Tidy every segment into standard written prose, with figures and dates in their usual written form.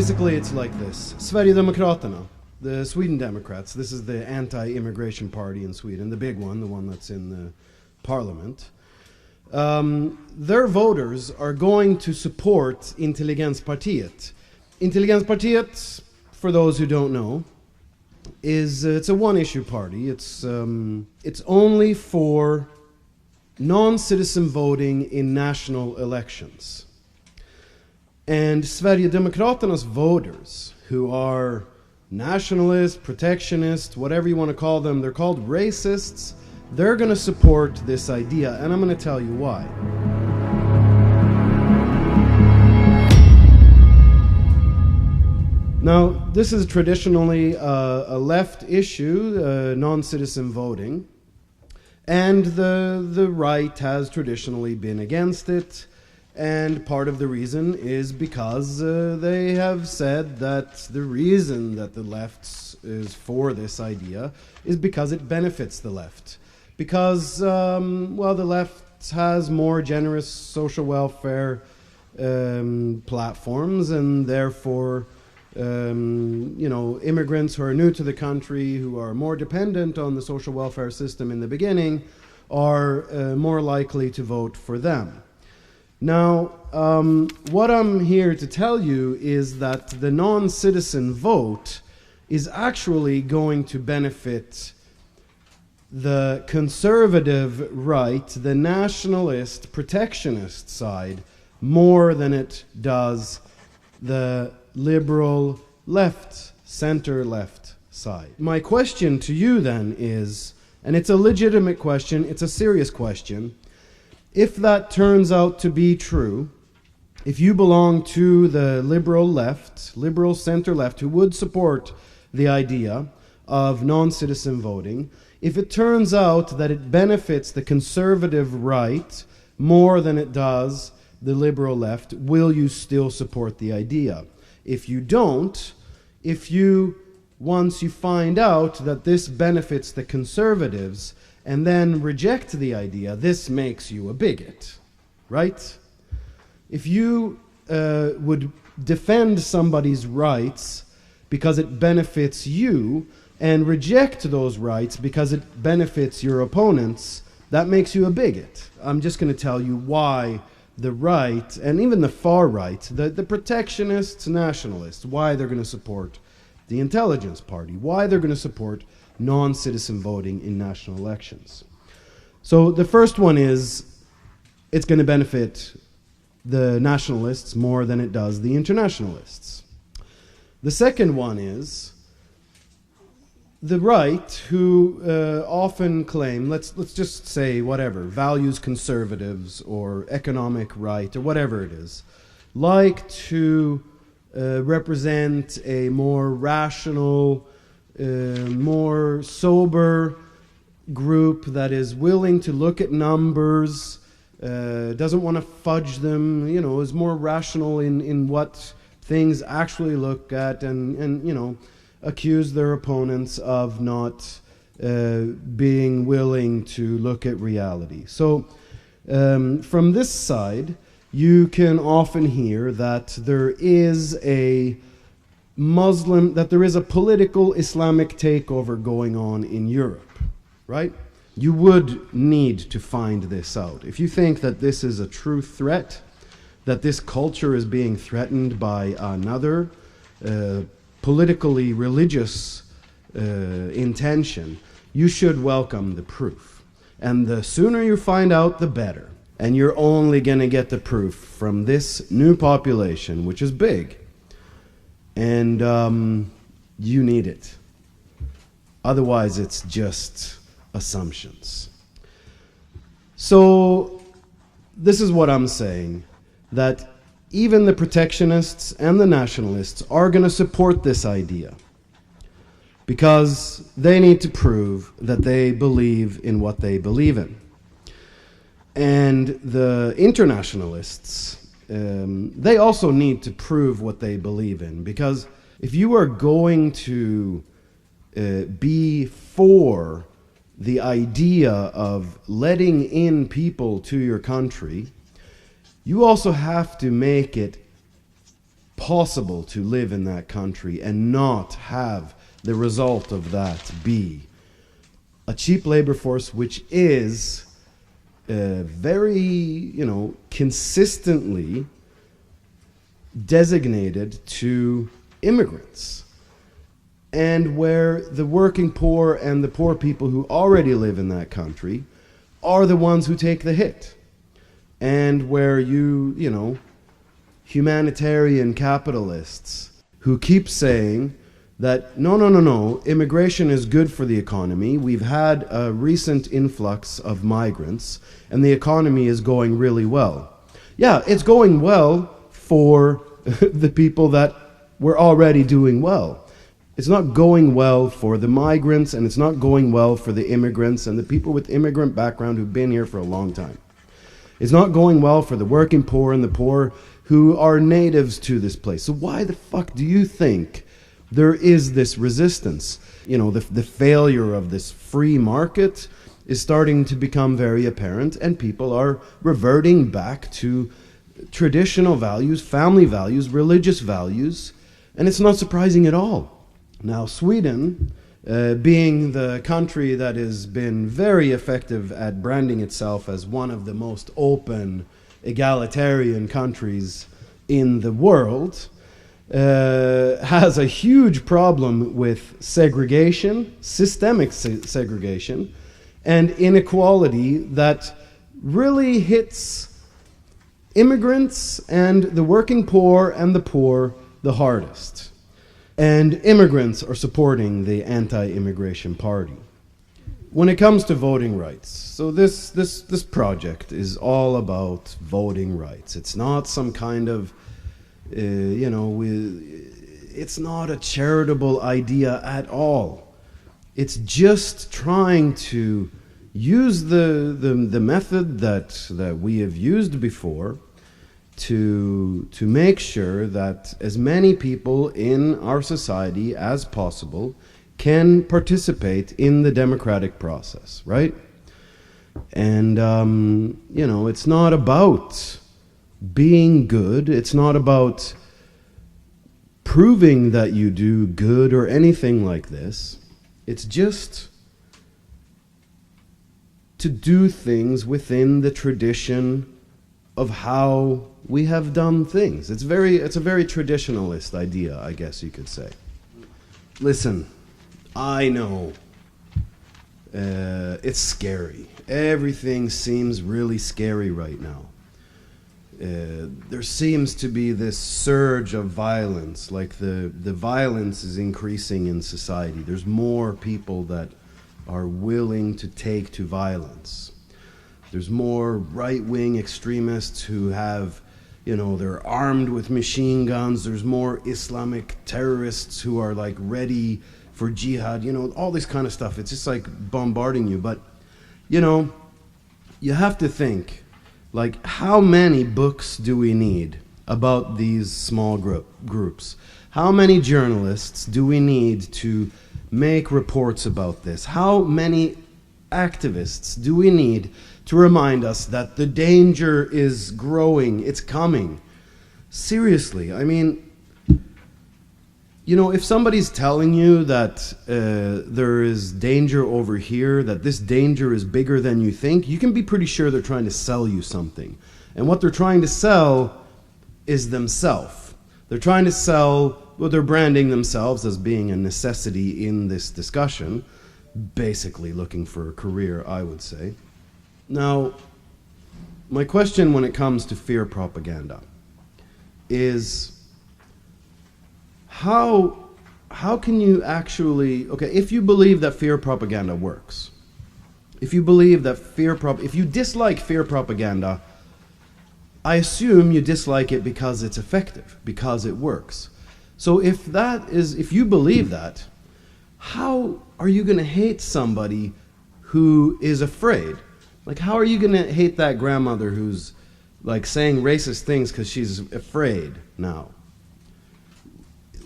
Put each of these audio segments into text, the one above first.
basically it's like this. Sverigedemokraterna, the Sweden Democrats, this is the anti-immigration party in Sweden, the big one, the one that's in the parliament. Their voters are going to support Intelligenspartiet. Intelligenspartiet, for those who don't know, it's a one-issue party. It's only for non-citizen voting in national elections. And Sverigedemokraternas voters, who are nationalists, protectionists, whatever you want to call them, they're called racists, they're going to support this idea, and I'm going to tell you why. Now, this is traditionally a left issue, non-citizen voting, and the right has traditionally been against it, and part of the reason is because they have said that the reason that the left is for this idea is because it benefits the left. Because, well, the left has more generous social welfare platforms, and therefore, you know, immigrants who are new to the country, who are more dependent on the social welfare system in the beginning, are more likely to vote for them. Now, what I'm here to tell you is that the non-citizen vote is actually going to benefit the conservative right, the nationalist, protectionist side, more than it does the liberal left, center-left side. My question to you then is, and it's a legitimate question, it's a serious question, if that turns out to be true, if you belong to the liberal left, liberal center-left, who would support the idea of non-citizen voting, if it turns out that it benefits the conservative right more than it does the liberal left, will you still support the idea? If you don't, once you find out that this benefits the conservatives and then reject the idea, this makes you a bigot, right? If you would defend somebody's rights because it benefits you and reject those rights because it benefits your opponents, that makes you a bigot. I'm just going to tell you why the right, and even the far right, the protectionists, nationalists, why they're going to support the Intelligence Party, why they're going to support non-citizen voting in national elections. So the first one is, it's going to benefit the nationalists more than it does the internationalists. The second one is, the right, who often claim, let's just say whatever, values conservatives or economic right or whatever it is, like to represent a more rational, more sober group that is willing to look at numbers, doesn't want to fudge them, you know, is more rational in what things actually look at, and you know, accuse their opponents of not being willing to look at reality. So from this side, you can often hear that there is a political Islamic takeover going on in Europe, right? You would need to find this out. If you think that this is a true threat, that this culture is being threatened by another politically religious intention, you should welcome the proof. And the sooner you find out, the better. And you're only going to get the proof from this new population, which is big. And you need it. Otherwise, it's just assumptions. So this is what I'm saying, that even the protectionists and the nationalists are going to support this idea because they need to prove that they believe in what they believe in. And the internationalists, they also need to prove what they believe in, because if you are going to be for the idea of letting in people to your country, you also have to make it impossible to live in that country and not have the result of that be a cheap labor force which is very, consistently designated to immigrants, and where the working poor and the poor people who already live in that country are the ones who take the hit, and where humanitarian capitalists who keep saying that no, immigration is good for the economy. We've had a recent influx of migrants and the economy is going really well. Yeah, it's going well for the people that were already doing well. It's not going well for the migrants, and it's not going well for the immigrants and the people with immigrant background who've been here for a long time. It's not going well for the working poor and the poor who are natives to this place. So why the fuck do you think there is this resistance? The failure of this free market is starting to become very apparent, and people are reverting back to traditional values, family values, religious values, and it's not surprising at all. Now, Sweden, being the country that has been very effective at branding itself as one of the most open, egalitarian countries in the world, has a huge problem with segregation, systemic segregation, and inequality that really hits immigrants and the working poor and the poor the hardest. And immigrants are supporting the anti-immigration party. When it comes to voting rights, so this project is all about voting rights. It's not some kind of it's not a charitable idea at all. It's just trying to use the method that we have used before to make sure that as many people in our society as possible can participate in the democratic process, right? And it's not about being good. It's not about proving that you do good or anything like this. It's just to do things within the tradition of how we have done things. It's a very traditionalist idea, I guess you could say. Listen, I know it's scary. Everything seems really scary right now. There seems to be this surge of violence, like the violence is increasing in society. There's more people that are willing to take to violence. There's more right-wing extremists who have, they're armed with machine guns. There's more Islamic terrorists who are like ready for jihad, all this kind of stuff. It's just like bombarding you. But, you have to think, like, how many books do we need about these small groups? How many journalists do we need to make reports about this? How many activists do we need to remind us that the danger is growing, it's coming? Seriously, I mean, if somebody's telling you that there is danger over here, that this danger is bigger than you think, you can be pretty sure they're trying to sell you something. And what they're trying to sell is themselves. They're trying to sell, they're branding themselves as being a necessity in this discussion, basically looking for a career, I would say. Now, my question when it comes to fear propaganda is, how can you actually, if you believe that fear propaganda works, if you believe that if you dislike fear propaganda, I assume you dislike it because it's effective, because it works. So if you believe that, how are you going to hate somebody who is afraid? Like, how are you going to hate that grandmother who's like saying racist things because she's afraid now?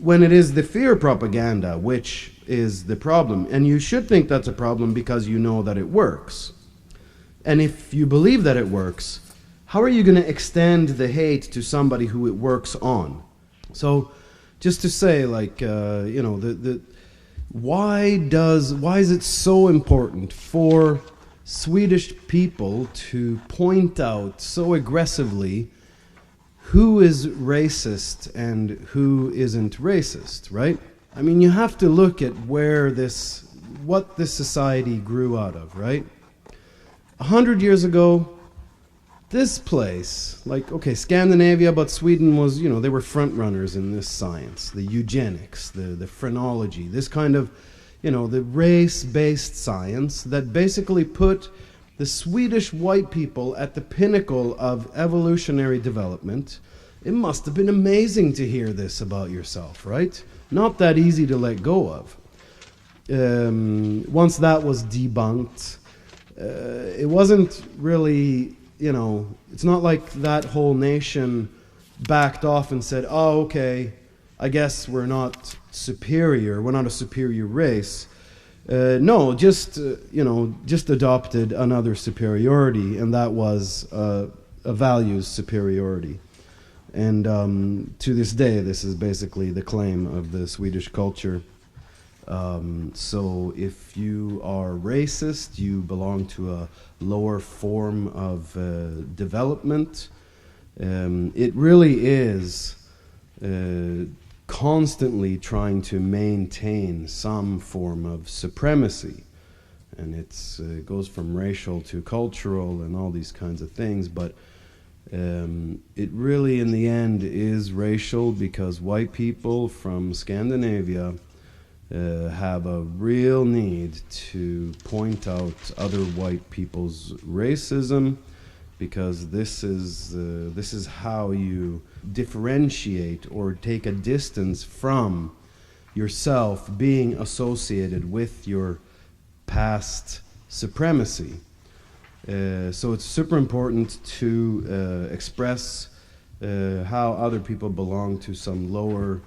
When it is the fear propaganda which is the problem. And you should think that's a problem because you know that it works. And if you believe that it works, how are you going to extend the hate to somebody who it works on? So, just to say, like, why is it so important for Swedish people to point out so aggressively who is racist and who isn't racist, right? I mean, you have to look at what this society grew out of, right? 100 years ago, this place, like, okay, Scandinavia, but Sweden was, they were front runners in this science, the eugenics, the phrenology, this kind of, the race-based science that basically put the Swedish white people at the pinnacle of evolutionary development. It must have been amazing to hear this about yourself, right? Not that easy to let go of. Once that was debunked, it wasn't really, it's not like that whole nation backed off and said, oh, okay, I guess we're not superior, we're not a superior race. No, just adopted another superiority, and that was a values superiority. And to this day, this is basically the claim of the Swedish culture. So if you are racist, you belong to a lower form of development. It really is constantly trying to maintain some form of supremacy. And it goes from racial to cultural and all these kinds of things. But it really, in the end, is racial because white people from Scandinavia have a real need to point out other white people's racism, because this is how you differentiate or take a distance from yourself being associated with your past supremacy. So it's super important to express how other people belong to some lower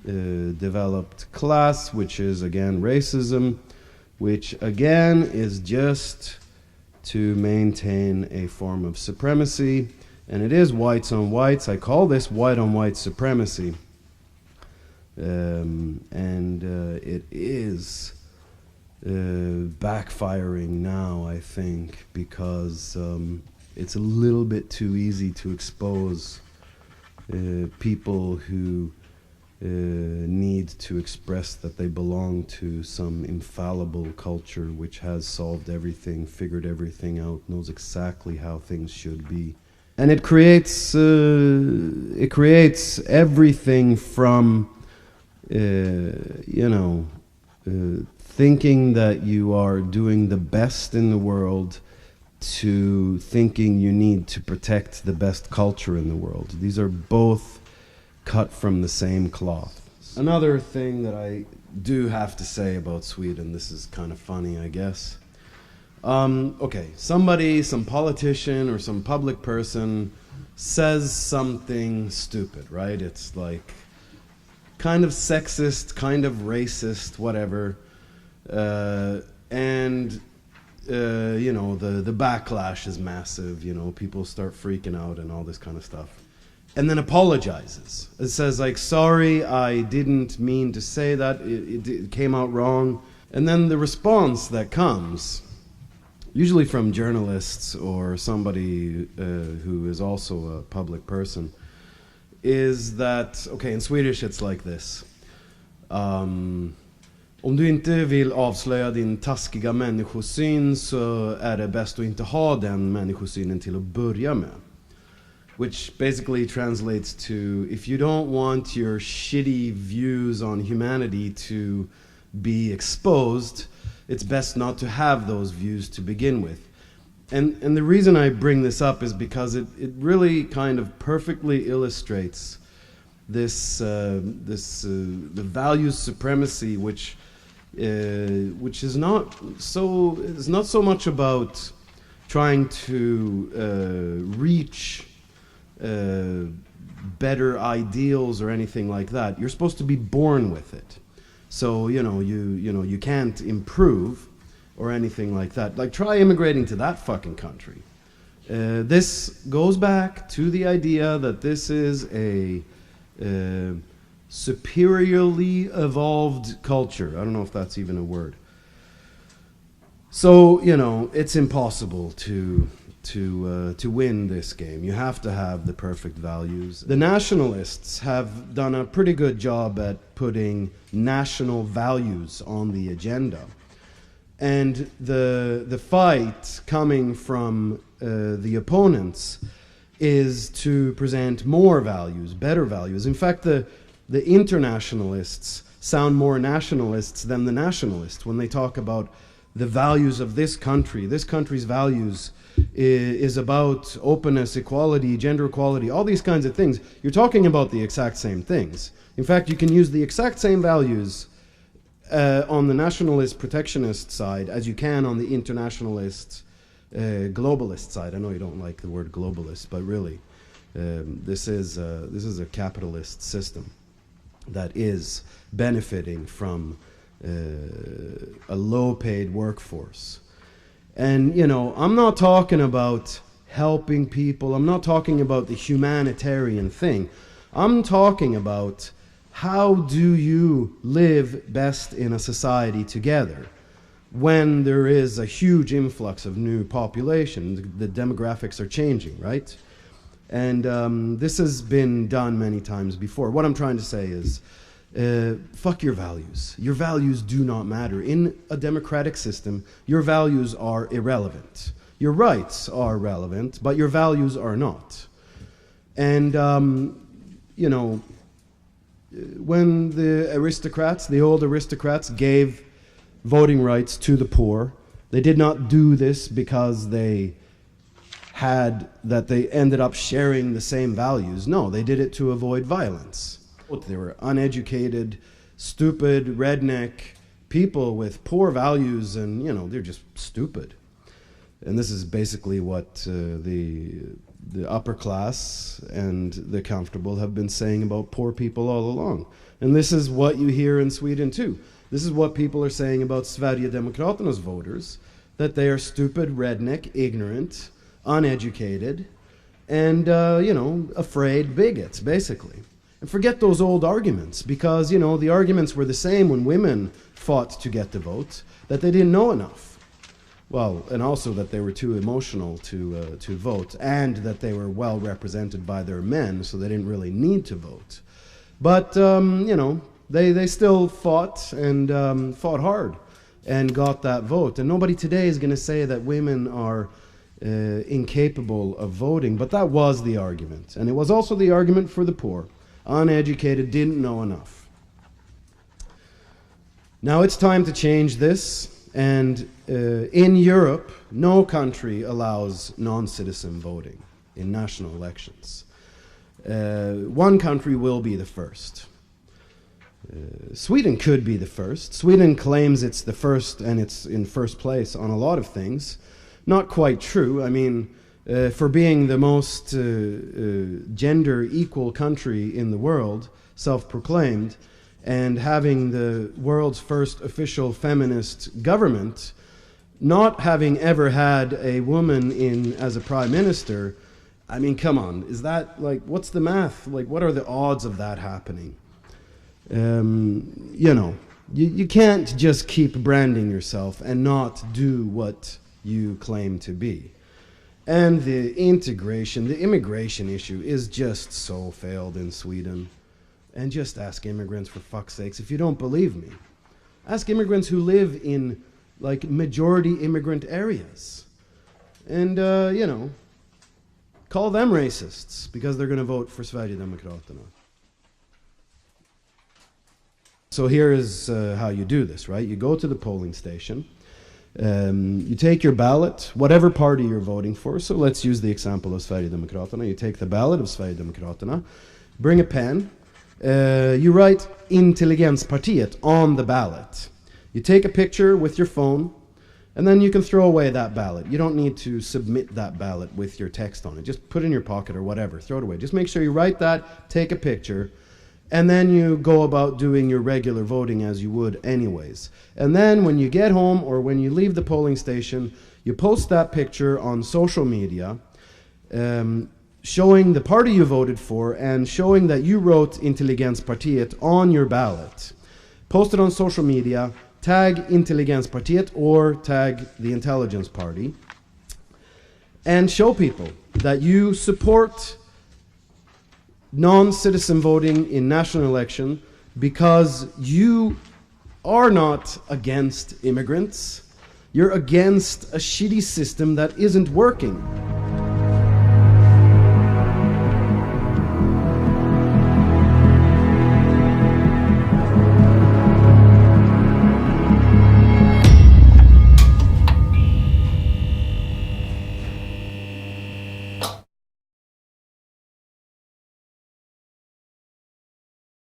developed class, which is again racism, which again is just to maintain a form of supremacy. And it is whites on whites. I call this white on white supremacy. And it is backfiring now, I think, because it's a little bit too easy to expose people who need to express that they belong to some infallible culture which has solved everything, figured everything out, knows exactly how things should be. And it creates everything from thinking that you are doing the best in the world to thinking you need to protect the best culture in the world. These are both cut from the same cloth. Another thing that I do have to say about Sweden, this is kind of funny, I guess. Okay, some politician or some public person says something stupid, right? It's like kind of sexist, kind of racist, whatever. And the backlash is massive, people start freaking out and all this kind of stuff. And then apologizes. It says like, sorry, I didn't mean to say that, it came out wrong. And then the response that comes, usually from journalists or somebody who is also a public person, is that, okay, in Swedish it's like this. Om du inte vill avslöja din taskiga människosyn så är det bäst att inte ha den människosynen till att börja med. Which basically translates to, if you don't want your shitty views on humanity to be exposed, it's best not to have those views to begin with. And the reason I bring this up is because it really kind of perfectly illustrates this the values supremacy, which is not so much about trying to reach better ideals or anything like that. You're supposed to be born with it. So you can't improve or anything like that. Like, try immigrating to that fucking country. This goes back to the idea that this is a superiorly evolved culture. I don't know if that's even a word. So, you know, it's impossible to win this game. You have to have the perfect values. The nationalists have done a pretty good job at putting national values on the agenda. And the fight coming from the opponents is to present more values, better values. In fact, the internationalists sound more nationalists than the nationalists when they talk about the values of this country. This country's values is about openness, equality, gender equality, all these kinds of things. You're talking about the exact same things. In fact, you can use the exact same values on the nationalist protectionist side as you can on the internationalist globalist side. I know you don't like the word globalist, but really this is a capitalist system that is benefiting from a low-paid workforce. And, you know, I'm not talking about helping people. I'm not talking about the humanitarian thing. I'm talking about how do you live best in a society together when there is a huge influx of new population. The demographics are changing, right? And this has been done many times before. What I'm trying to say is, fuck your values. Your values do not matter. In a democratic system, your values are irrelevant. Your rights are relevant, but your values are not. And, you know, when the aristocrats, the old aristocrats, gave voting rights to the poor, they did not do this because they ended up sharing the same values. No, they did it to avoid violence. They were uneducated, stupid, redneck people with poor values, and, you know, they're just stupid. And this is basically what the upper class and the comfortable have been saying about poor people all along. And this is what you hear in Sweden too. This is what people are saying about Sverigedemokraterna's voters, that they are stupid, redneck, ignorant, uneducated, and, you know, afraid bigots, basically. And forget those old arguments, because, you know, the arguments were the same when women fought to get the vote, that they didn't know enough. Well, and also that they were too emotional to vote, and that they were well represented by their men, so they didn't really need to vote. But, you know, they still fought, and fought hard, and got that vote. And nobody today is going to say that women are incapable of voting, but that was the argument. And it was also the argument for the poor. Uneducated, didn't know enough. Now it's time to change this, and in Europe, no country allows non-citizen voting in national elections. One country will be the first. Sweden could be the first. Sweden claims it's the first, and it's in first place on a lot of things. Not quite true. I mean, for being the most gender equal country in the world, self-proclaimed, and having the world's first official feminist government, not having ever had a woman in as a prime minister, I mean, come on, is that, like, what's the math? Like, what are the odds of that happening? You know, you can't just keep branding yourself and not do what you claim to be. And the integration, the immigration issue is just so failed in Sweden. And just ask immigrants, for fuck's sakes, if you don't believe me. Ask immigrants who live in, like, majority immigrant areas. And, you know, call them racists because they're going to vote for Sverigedemokraterna. So here is how you do this, right? You go to the polling station. You take your ballot, whatever party you're voting for. So let's use the example of Sverigedemokraterna. You take the ballot of Sverigedemokraterna, bring a pen, you write Intelligenspartiet on the ballot. You take a picture with your phone, and then you can throw away that ballot. You don't need to submit that ballot with your text on it. Just put it in your pocket or whatever, throw it away. Just make sure you write that, take a picture, and then you go about doing your regular voting as you would anyways. And then when you get home or when you leave the polling station, you post that picture on social media, showing the party you voted for and showing that you wrote Intelligenspartiet on your ballot. Post it on social media, tag Intelligenspartiet or tag the Intelligence Party, and show people that you support non-citizen voting in national election because you are not against immigrants. You're against a shitty system that isn't working.